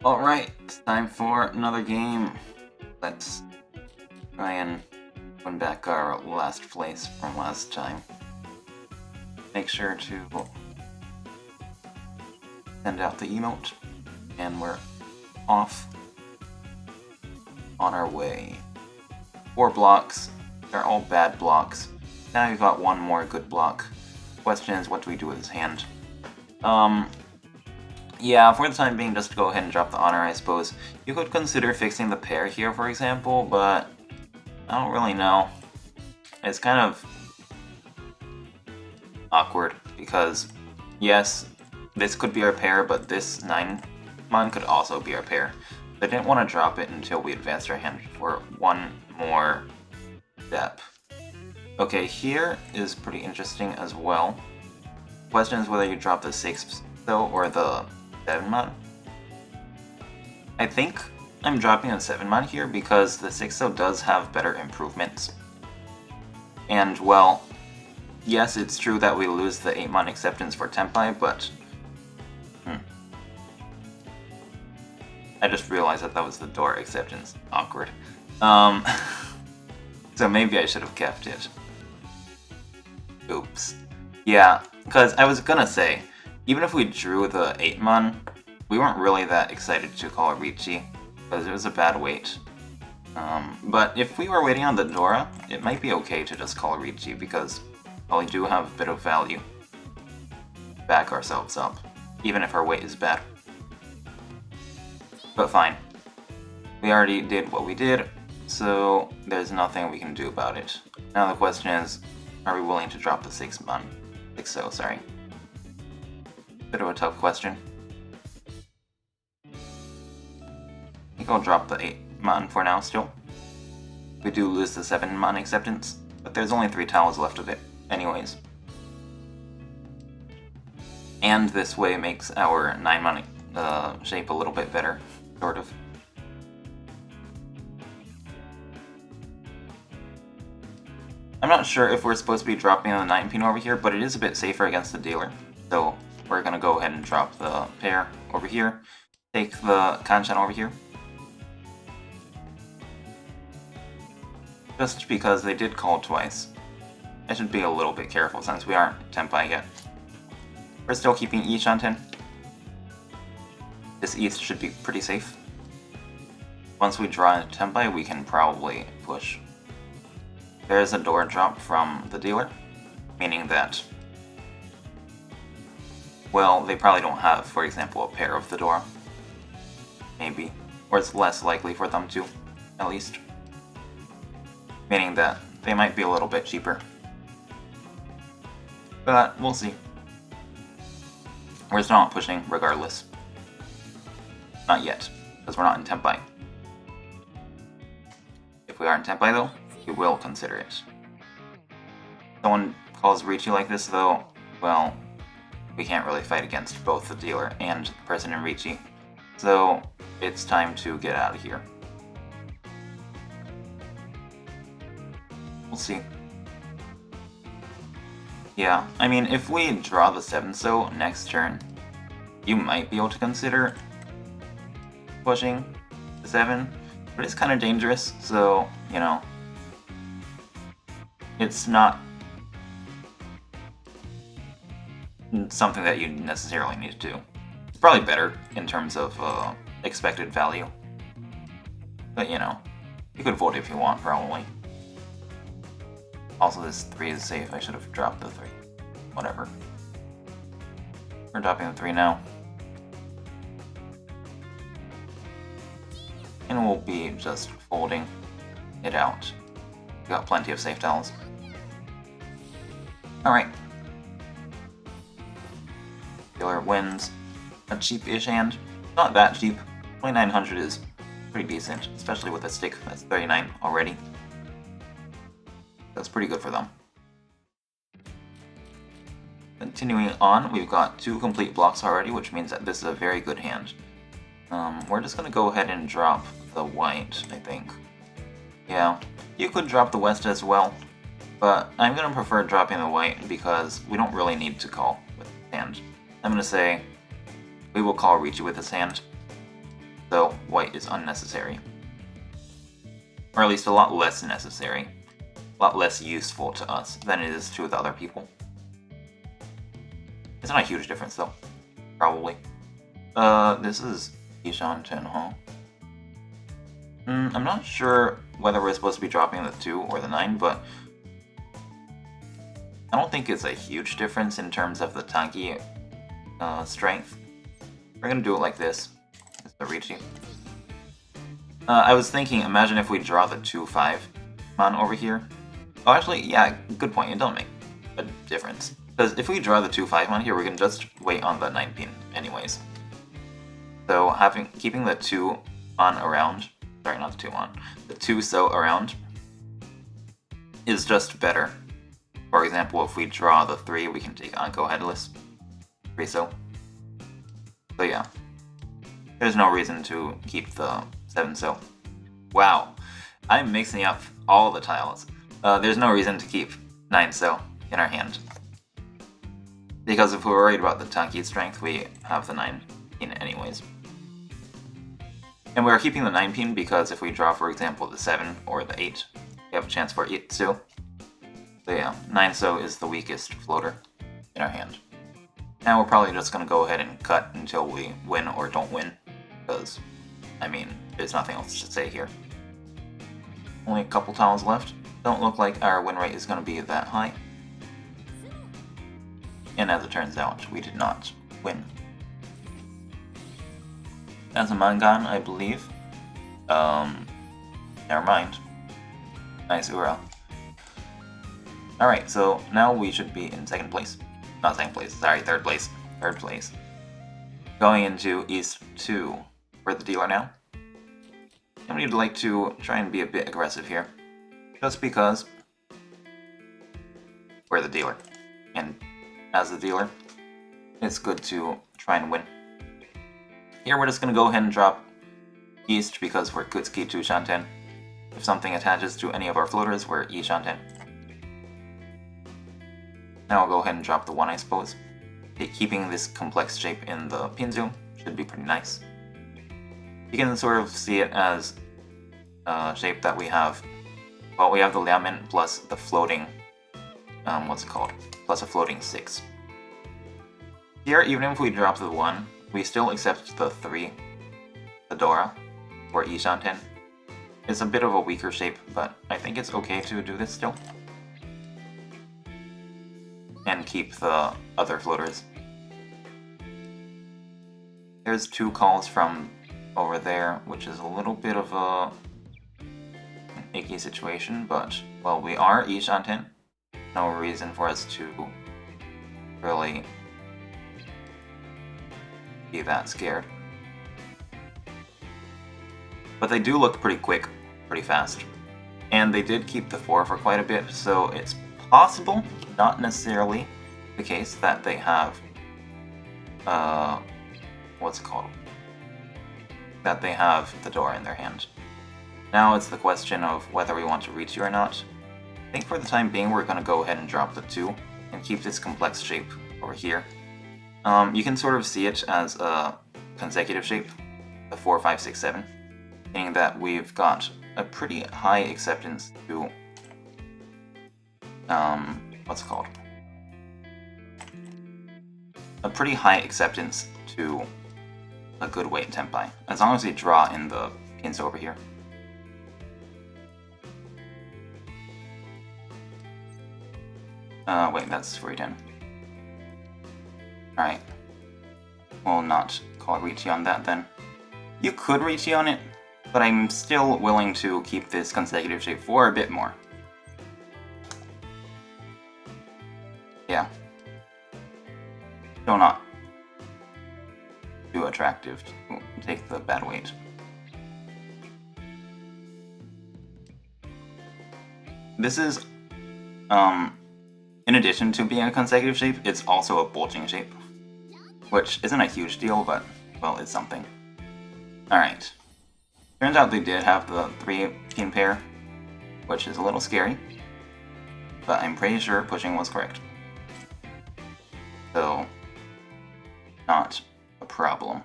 Alright, it's time for another game. Let's try and win back our last place from last time. Make sure to send out the emote, and we're off on our way. 4 blocks. They're all bad blocks. Now we've got one more good block. Question is, what do we do with his hand? Yeah, for the time being, just go ahead and drop the honor, I suppose. You could consider fixing the pair here, for example, but I don't really know. It's kind of awkward, because yes, this could be our pair, but this 9-mon could also be our pair. I didn't want to drop it until we advanced our hand for one more step. Okay, here is pretty interesting as well. Question is whether you drop the 6 though, or the 7-mon. I think I'm dropping a 7-mon here because the 6 though does have better improvements. And well, yes, it's true that we lose the 8-mon acceptance for Tenpai, but I just realized that that was the Dora acceptance. Awkward. So maybe I should have kept it. Oops. Yeah, because I was gonna say, even if we drew the 8-mon, we weren't really that excited to call Riichi, because it was a bad wait. But if we were waiting on the Dora, it might be okay to just call Riichi, because well, we do have a bit of value. Back ourselves up, even if our wait is bad. But fine. We already did what we did, so there's nothing we can do about it. Now the question is, are we willing to drop the 6-mon? 6-0, sorry. Bit of a tough question. I think I'll drop the 8-mon for now still. We do lose the 7-mon acceptance, but there's only 3 tiles left of it anyways. And this way makes our 9-mon shape a little bit better, sort of. I'm not sure if we're supposed to be dropping the 9-pin over here, but it is a bit safer against the dealer. So we're going to go ahead and drop the pair over here, take the Kanchan over here. Just because they did call twice. I should be a little bit careful since we aren't Tenpai yet. We're still keeping E Shanten. This ETH should be pretty safe. Once we draw into Tenpai, we can probably push. There is a Dora drop from the dealer, meaning that, well, they probably don't have, for example, a pair of the Dora. Maybe. Or it's less likely for them to, at least. Meaning that they might be a little bit cheaper. But we'll see. We're still not pushing regardless. Not yet, because we're not in Tenpai. If we are in Tenpai though, we will consider it. Someone calls Riichi like this though, well, we can't really fight against both the dealer and the person in Riichi. So it's time to get out of here. We'll see. Yeah, I mean, if we draw the 7-so next turn, you might be able to consider pushing the 7, but it's kind of dangerous, so, you know, it's not something that you necessarily need to do. It's probably better in terms of expected value, but you know, you could vote if you want, probably. Also, this 3 is safe. I should have dropped the 3. Whatever. We're dropping the 3 now. And we'll be just folding it out. We got plenty of safe tiles. Alright. Dealer wins. A cheap-ish hand. Not that cheap. 2900 is pretty decent, especially with a stick that's 39 already. That's pretty good for them. Continuing on, we've got 2 complete blocks already, which means that this is a very good hand. We're just going to go ahead and drop the white, I think. Yeah, you could drop the west as well, but I'm going to prefer dropping the white because we don't really need to call with this hand. I'm going to say we will call Riichi with this hand. so white is unnecessary. Or at least a lot less necessary. A lot less useful to us than it is to the other people. It's not a huge difference though. Probably. This is Ishan Tenho. I'm not sure whether we're supposed to be dropping the 2 or the 9, but I don't think it's a huge difference in terms of the Tanki strength. We're gonna do it like this. It's the Riichi. I was thinking, imagine if we draw the 2-5 mon over here. Oh, actually, yeah, good point. It don't make a difference. Because if we draw the 2-5 mon here, we can just wait on the 9 pin anyways. So keeping the 2 on around, sorry, not the 2 on, the 2 so around is just better. For example, if we draw the 3, we can take Anko headless. 3 so. So yeah, there's no reason to keep the 7 so. Wow, I'm mixing up all the tiles. There's no reason to keep 9 so in our hand. Because if we're worried about the Tanki strength, we have the 9 pin anyways. And we're keeping the 9 pin because if we draw, for example, the 7 or the 8, we have a chance for it so. So yeah, 9 so is the weakest floater in our hand. Now we're probably just going to go ahead and cut until we win or don't win, because, I mean, there's nothing else to say here. Only a couple tiles left. Don't look like our win rate is going to be that high. And as it turns out, we did not win. That's a Mangan, I believe. Never mind. Nice Ura. Alright, so now we should be in second place. Not second place, sorry, third place. Third place. Going into East 2. We're the dealer now. And we'd like to try and be a bit aggressive here. Just because we're the dealer. And as the dealer, it's good to try and win. Here we're just going to go ahead and drop East because we're Kutsuki to Shanten. If something attaches to any of our floaters, we're E Shanten. Now I'll go ahead and drop the 1, I suppose. Keeping this complex shape in the Pinzu should be pretty nice. You can sort of see it as a shape that we have. Well, we have the Liamen plus the floating, what's it called? Plus a floating 6. Here, even if we drop the 1, we still accept the 3, the Dora, or E Shanten. It's a bit of a weaker shape, but I think it's okay to do this still. And keep the other floaters. There's 2 calls from over there, which is a little bit of an icky situation, but, well, we are E Shanten. No reason for us to really be that scared. But they do look pretty quick, pretty fast. And they did keep the 4 for quite a bit, so it's possible, not necessarily the case, that they have, what's it called? That they have the Dora in their hand. Now it's the question of whether we want to reach you or not. I think for the time being we're going to go ahead and drop the 2 and keep this complex shape over here. You can sort of see it as a consecutive shape, the 4, 5, 6, 7, meaning that we've got a pretty high acceptance to what's it called? A pretty high acceptance to a good weight tempi, as long as we draw in the pins over here. Wait, that's 410. Alright. We'll not call Riichi on that then. You could Riichi on it, but I'm still willing to keep this consecutive shape for a bit more. Yeah. Still not too attractive to take the bad weight. This is, in addition to being a consecutive shape, it's also a bulging shape. Which isn't a huge deal, but, well, it's something. Alright. Turns out they did have the 3-pin pair, which is a little scary. But I'm pretty sure pushing was correct. So, not a problem.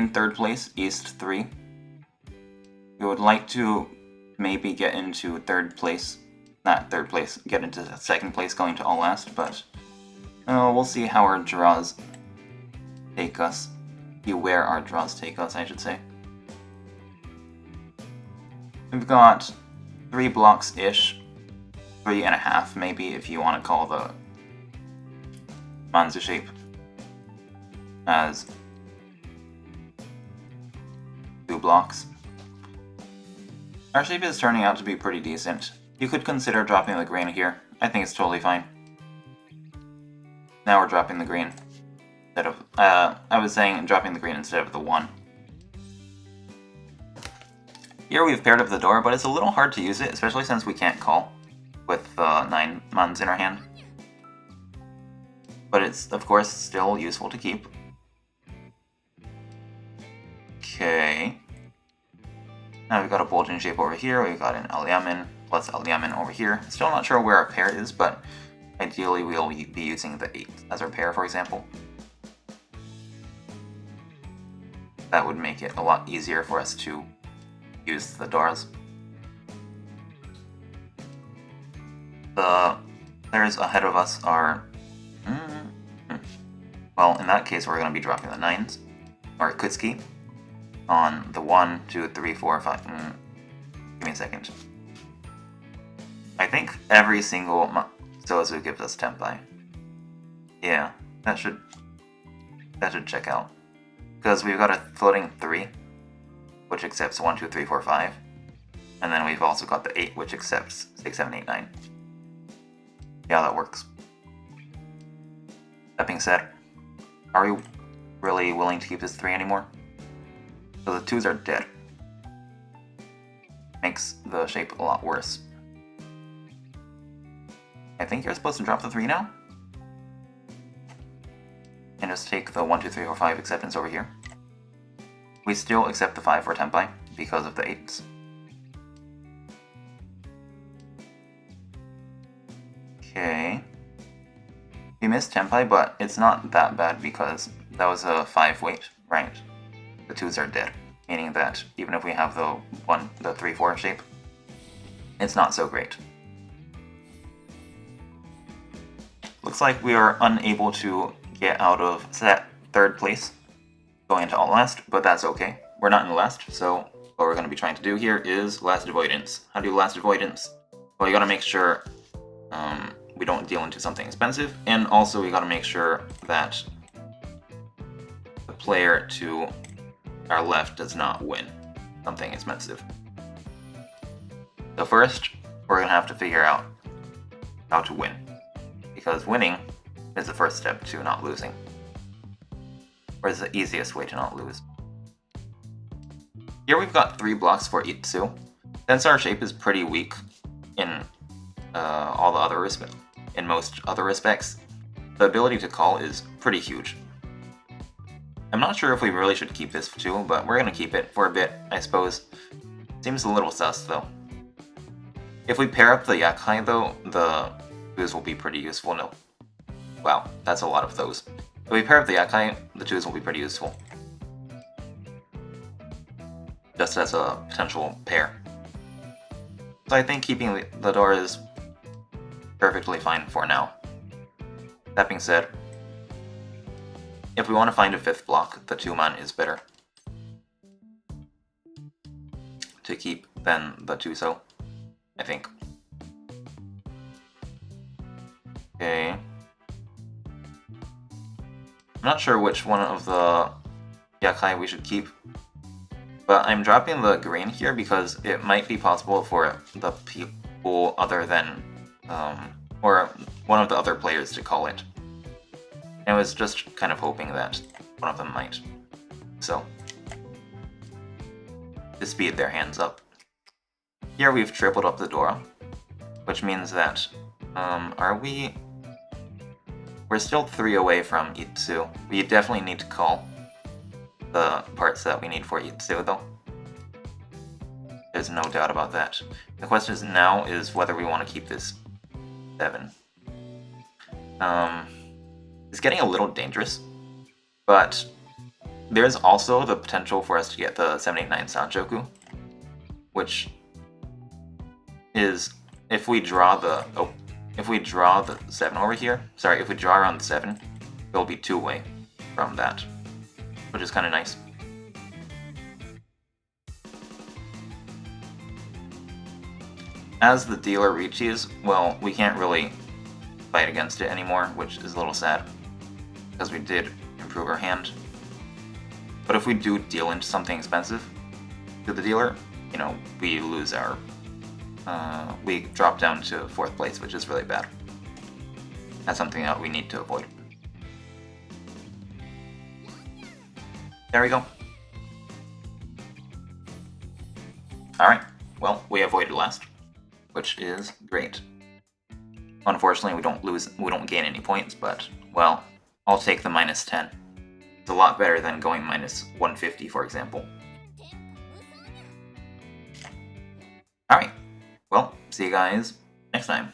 in 3rd place, East 3. We would like to maybe get into 3rd place, not 3rd place, get into 2nd place going to all last, but we'll see how our draws take us. See where our draws take us, I should say. We've got 3 blocks-ish, 3.5 maybe if you want to call the Manzu shape as 2 blocks. Our shape is turning out to be pretty decent. You could consider dropping the green here. I think it's totally fine. Now we're dropping the green instead of, I was saying dropping the green instead of the 1. Here we've paired up the Dora, but it's a little hard to use it, especially since we can't call with 9 Mons in our hand. But it's, of course, still useful to keep. Okay. Now we've got a Bulging shape over here, we've got an Alyamin plus Alyamin over here. Still not sure where our pair is, but ideally we'll be using the 8 as our pair, for example. That would make it a lot easier for us to use the Doras. The players ahead of us are... well, in that case we're going to be dropping the 9s, or Kutsuki, on the 1, 2, 3, 4, 5... give me a second. I think every single Sozu gives us Tempai. Yeah, that should check out. Because we've got a floating 3, which accepts 1, 2, 3, 4, 5. And then we've also got the 8, which accepts 6, 7, 8, 9. Yeah, that works. That being said, are we really willing to keep this 3 anymore? So the 2s are dead. Makes the shape a lot worse. I think you're supposed to drop the 3 now? And just take the 1, 2, 3, 4, 5 acceptance over here. We still accept the 5 for Tempai because of the 8s. Okay. We missed Tempai, but it's not that bad because that was a 5 weight, right? The 2s are dead, meaning that even if we have the 3-4 shape, it's not so great. Looks like we are unable to get out of that 3rd place going into all last, but that's okay. We're not in last, so what we're going to be trying to do here is last avoidance. How to do last avoidance? Well, you got to make sure we don't deal into something expensive, and also we got to make sure that the player to our left does not win something expensive. So first, we're going to have to figure out how to win, because winning is the first step to not losing, or is the easiest way to not lose. Here we've got 3 blocks for Itsu. Since our shape is pretty weak in most other respects, the ability to call is pretty huge. I'm not sure if we really should keep this too, but we're gonna keep it for a bit, I suppose. Seems a little sus though. If we pair up the Yakai though, the twos will be pretty useful. No. Wow, that's a lot of those. If we pair up the Yakai, the twos will be pretty useful. Just as a potential pair. So I think keeping the Dora is perfectly fine for now. That being said, if we want to find a 5th block, the 2-man is better to keep than the 2-so, I think. Okay. I'm not sure which one of the Yakai we should keep, but I'm dropping the green here because it might be possible for the people other than, or one of the other players to call it. And I was just kind of hoping that one of them might. So, to speed their hands up. Here we've tripled up the Dora, which means that, we're still 3 away from Itsu. We definitely need to call the parts that we need for Itsu though. There's no doubt about that. The question is now is whether we want to keep this 7. It's getting a little dangerous, but There's also the potential for us to get the 789 Sanchoku, which is if we draw the 7 over here, sorry, if we draw around the 7, it'll be 2-way from that, which is kind of nice. As the dealer Riichi's, well, we can't really fight against it anymore, which is a little sad, because we did improve our hand. But if we do deal into something expensive to the dealer, you know, we lose our... we drop down to 4th place, which is really bad. That's something that we need to avoid. There we go. Alright, well, we avoided last, which is great. Unfortunately, we don't gain any points, but, well, I'll take the -10. It's a lot better than going -150, for example. Alright, well, see you guys next time.